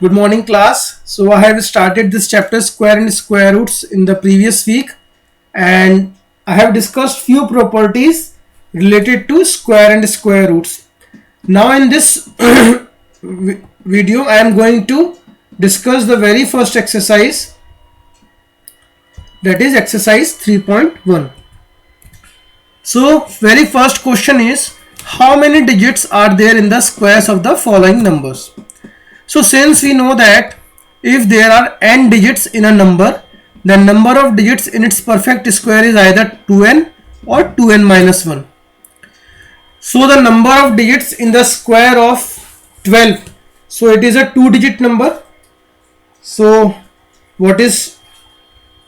Good morning, class. So I have started this chapter square and square roots in the previous week, and I have discussed few properties related to square and square roots. Now in this video I am going to discuss the very first exercise, that is exercise 3.1. So very first question is, how many digits are there in the squares of the following numbers? So since we know that if there are n digits in a number, the number of digits in its perfect square is either 2n or 2n minus 1. So the number of digits in the square of 12, so it is a 2-digit number. So what is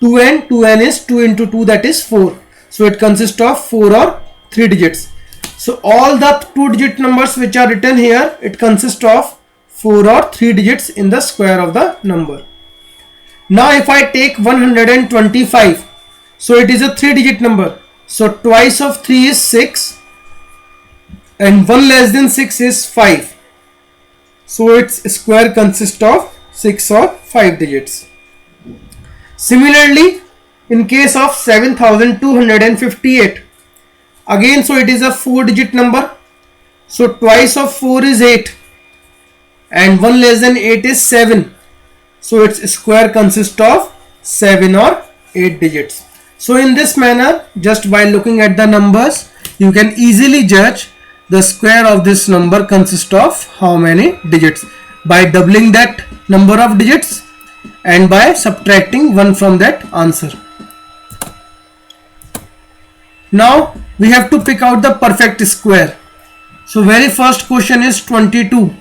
2n? 2n is 2 into 2, that is 4. So it consists of 4 or 3 digits. So all the 2-digit numbers which are written here, it consists of 4 or 3 digits in the square of the number. Now if I take 125, so it is a 3-digit number. So twice of 3 is 6 and 1 less than 6 is 5. So its square consists of 6 or 5 digits. Similarly, in case of 7258, again, so it is a 4-digit number. So twice of 4 is 8 and 1 less than 8 is 7. So its square consists of 7 or 8 digits. So in this manner, just by looking at the numbers, you can easily judge the square of this number consists of how many digits, by doubling that number of digits and by subtracting 1 from that answer. Now we have to pick out the perfect square. So very first question is 22.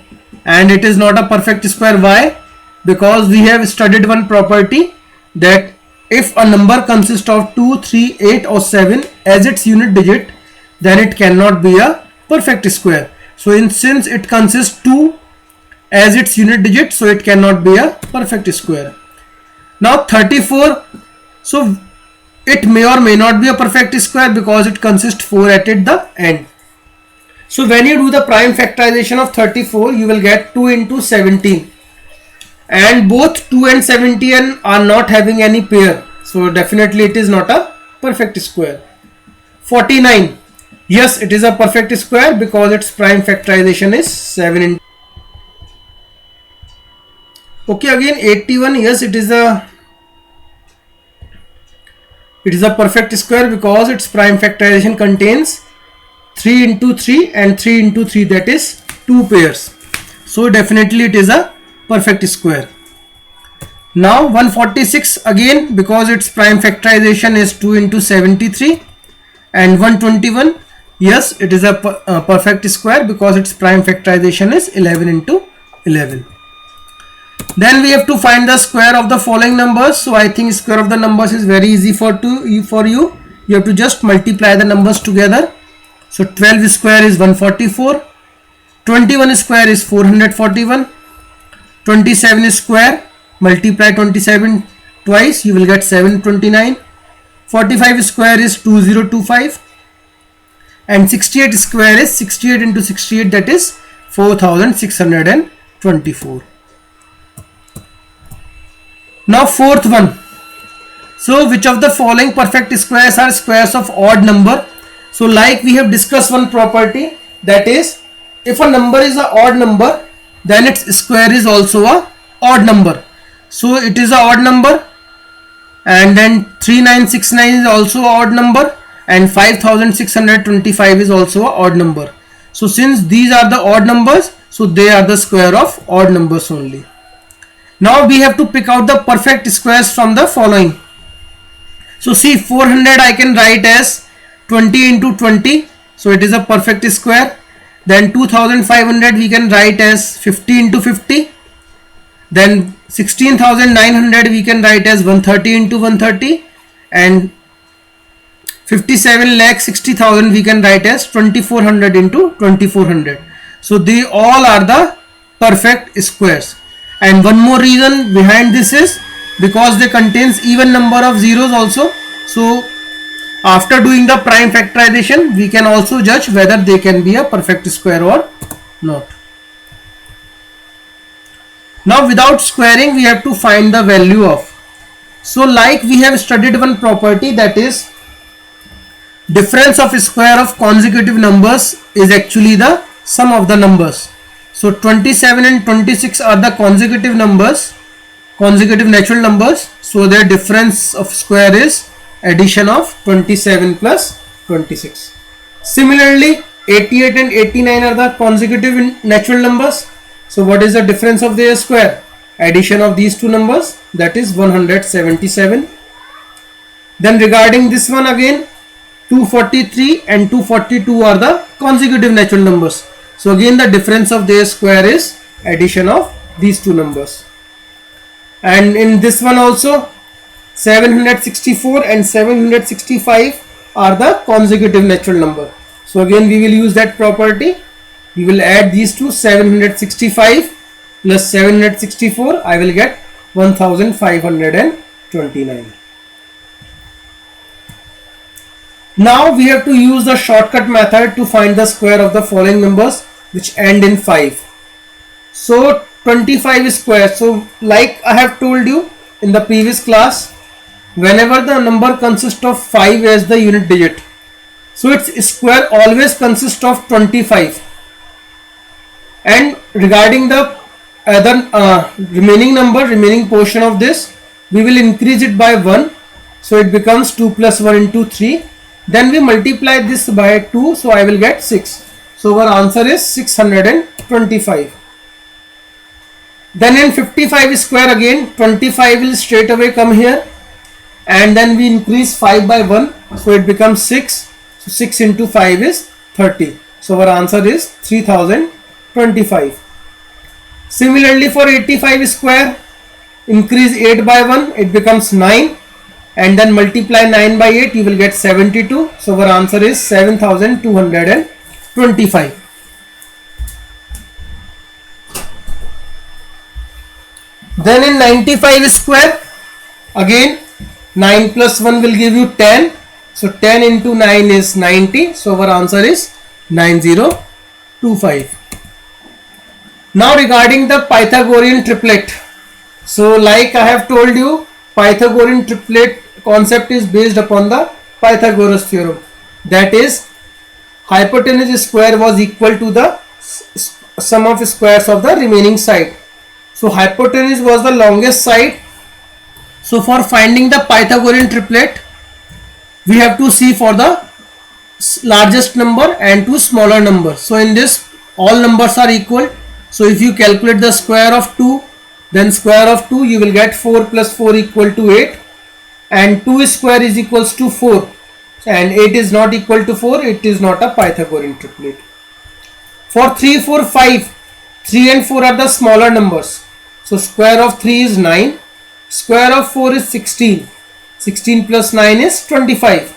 And it is not a perfect square. Why? Because we have studied one property that if a number consists of 2, 3, 8 or 7 as its unit digit, then it cannot be a perfect square. So since it consists 2 as its unit digit, so it cannot be a perfect square. Now 34, so it may or may not be a perfect square because it consists 4 at the end. So when you do the prime factorization of 34, you will get 2 into 17, and both 2 and 17 are not having any pair, so definitely it is not a perfect square. 49, yes, it is a perfect square because its prime factorization is 7. Okay, again 81, yes, it is a perfect square because its prime factorization contains 3 into 3 and 3 into 3, that is 2 pairs. So definitely it is a perfect square. Now 146, again because its prime factorization is 2 into 73, and 121, yes, it is a perfect square because its prime factorization is 11 into 11. Then we have to find the square of the following numbers. So I think square of the numbers is very easy for you. You have to just multiply the numbers together. So 12 square is 144, 21 square is 441, 27 square, multiply 27 twice, you will get 729, 45 square is 2025, and 68 square is 68 into 68, that is 4624. Now fourth one. So which of the following perfect squares are squares of odd number? So like we have discussed one property, that is if a number is an odd number, then its square is also a odd number. So it is a odd number, and then 3969 is also a odd number, and 5625 is also a odd number. So since these are the odd numbers, so they are the square of odd numbers only. Now we have to pick out the perfect squares from the following. So see, 400 I can write as 20 into 20, so it is a perfect square. Then 2500 we can write as 50 into 50. Then 16,900 we can write as 130 into 130, and 57,60,000 we can write as 2400 into 2400. So they all are the perfect squares. And one more reason behind this is because they contains even number of zeros also. So after doing the prime factorization, we can also judge whether they can be a perfect square or not. Now without squaring we have to find the value of. So like we have studied one property, that is difference of square of consecutive numbers is actually the sum of the numbers. So 27 and 26 are the consecutive numbers, consecutive natural numbers, so their difference of square is addition of 27 plus 26. Similarly 88 and 89 are the consecutive natural numbers, so what is the difference of their square? Addition of these two numbers, that is 177. Then regarding this one again, 243 and 242 are the consecutive natural numbers, so again the difference of their square is addition of these two numbers. And in this one also 764 and 765 are the consecutive natural number, so again we will use that property. We will add these two, 765 plus 764, I will get 1529. Now we have to use the shortcut method to find the square of the following numbers which end in 5. So 25 is square. So like I have told you in the previous class, whenever the number consists of 5 as the unit digit, so its square always consists of 25. And regarding the other remaining portion of this, we will increase it by 1, so it becomes 2 plus 1 into 3. Then we multiply this by 2, so I will get 6. So our answer is 625. Then in 55 square again, 25 will straight away come here, and then we increase 5 by 1, so it becomes 6. So 6 into 5 is 30. So our answer is 3025. Similarly for 85 square, increase 8 by 1, it becomes 9, and then multiply 9 by 8, you will get 72. So our answer is 7225. Then in 95 square, again 9 plus 1 will give you 10. So 10 into 9 is 90. So our answer is 9025. Now regarding the Pythagorean triplet. So like I have told you, Pythagorean triplet concept is based upon the Pythagoras theorem. That is, hypotenuse square was equal to the sum of squares of the remaining side. So hypotenuse was the longest side. So for finding the Pythagorean triplet, we have to see for the largest number and two smaller numbers. So in this, all numbers are equal. So if you calculate the square of 2, then square of 2, you will get 4 plus 4 equal to 8, and 2 square is equals to 4, and 8 is not equal to 4, it is not a Pythagorean triplet. For 3, 4, 5, 3 and 4 are the smaller numbers. So square of 3 is 9, square of 4 is 16, 16 plus 9 is 25,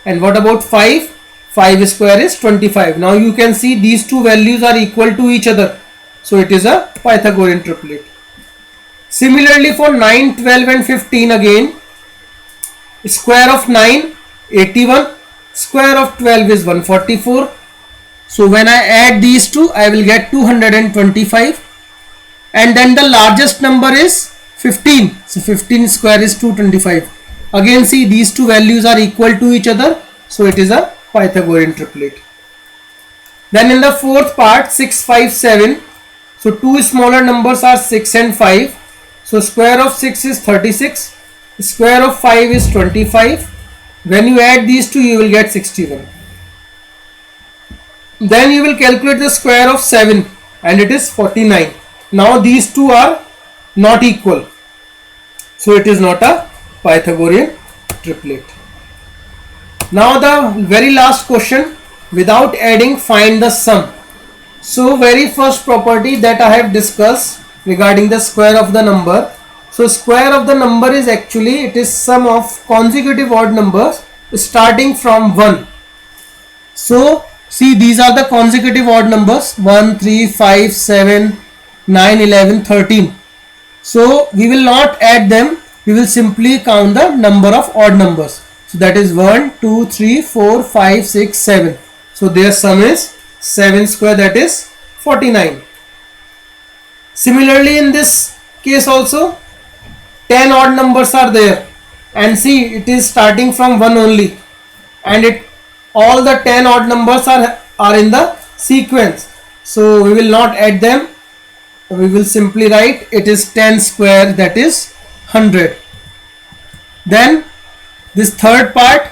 and what about 5? 5 square is 25. Now you can see these two values are equal to each other, so it is a Pythagorean triplet. Similarly for 9, 12 and 15 again, square of 9, 81, square of 12 is 144. So when I add these two, I will get 225, and then the largest number is 15. So 15 square is 225. Again see, these two values are equal to each other, so it is a Pythagorean triplet. Then in the fourth part, 6, 5, 7. So two smaller numbers are 6 and 5. So square of 6 is 36. Square of 5 is 25. When you add these two, you will get 61. Then you will calculate the square of 7, and it is 49. Now these two are not equal, so it is not a Pythagorean triplet. Now the very last question, without adding, find the sum. So very first property that I have discussed regarding the square of the number. So square of the number is actually, it is sum of consecutive odd numbers starting from 1. So see, these are the consecutive odd numbers, 1, 3, 5, 7, 9, 11, 13. So we will not add them, we will simply count the number of odd numbers. So that is 1, 2, 3, 4, 5, 6, 7. So their sum is 7 square, that is 49. Similarly in this case also 10 odd numbers are there, and see it is starting from 1 only, and it all the 10 odd numbers are in the sequence, so we will not add them. We will simply write it is 10 square, that is 100. Then this third part,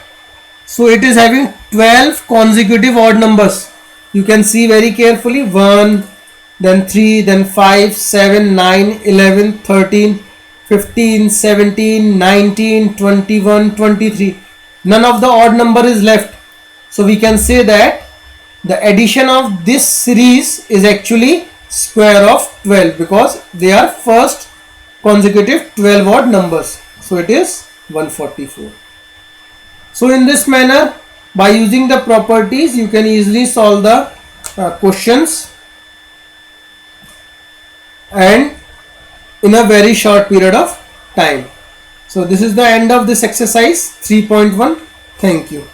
so it is having 12 consecutive odd numbers. You can see very carefully, 1, then 3, then 5, 7, 9, 11, 13, 15, 17, 19, 21, 23. None of the odd number is left. So we can say that the addition of this series is actually square of 12, because they are first consecutive 12 odd numbers. So it is 144. So in this manner, by using the properties, you can easily solve the questions, and in a very short period of time. So this is the end of this exercise 3.1. Thank you.